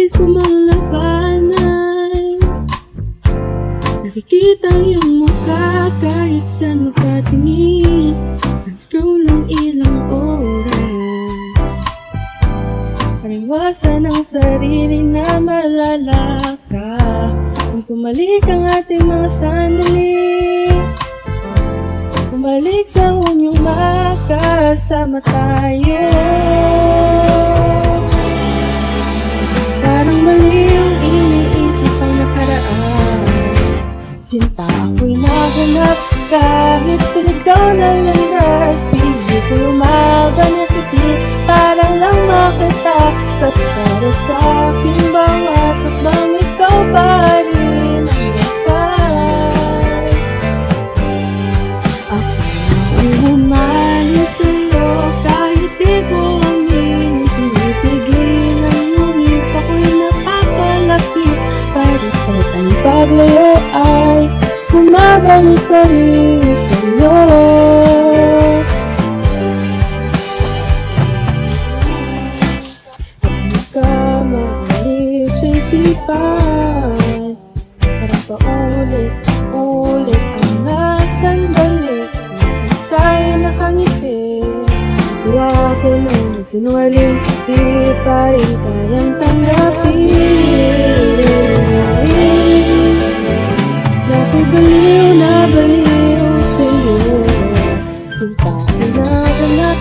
pilit ko malabanan. Nakikita iyong mukha kahit saan mapatingin. Unscrew lang ilang oras. Paniwasan ang sarili na malalaka. Kung tumalik ang ating mga sandali, bumalik sa unyong makasama tayo. Parang mali ang iniisip ang nakaraan. Sinta ako'y naganap kahit sinigaw na landas. Pili ko lumaban at itik para lang makita. At para sa aking bawat hakbang ikaw pa rin ang lakas. Ako'y humaling sa'yo kahit di ko aminin. Pinipigilan ngunit ako'y napakalapit. Parikot ang paglayo ay bumabalik pa rin sa'yo. Hindi ka maalis sa isipan. Parang paulit-ulit ang nasandali. Hindi tayo nakangiti. Kaya ako na nagsinungaling, di pa rin kayang tanggapin. Ako'y baliw na baliw sa'yo. Sinta ko naganap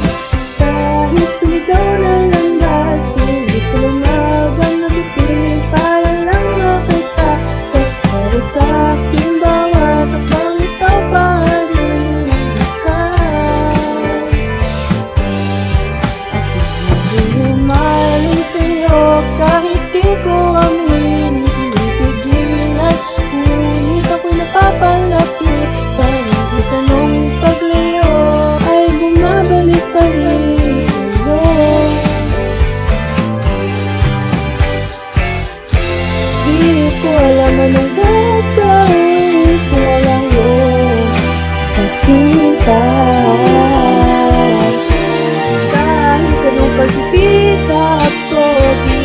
kahit sinigaw na landas. Hindi ko lumaban na bitin para lang makita. Kasi para sa aking bawat hakbang ikaw pa rin ang lakas. Ako'y humaling sa'yo kahit di ko amin. Pinipigilan ngunit ako'y napapalapit. Parang itanong paglayo ay bumabalik pa rin sa'yo. Di ko alam anong gagawin ko lang yun pagsinta. Kahit anong pagsisikap ko, di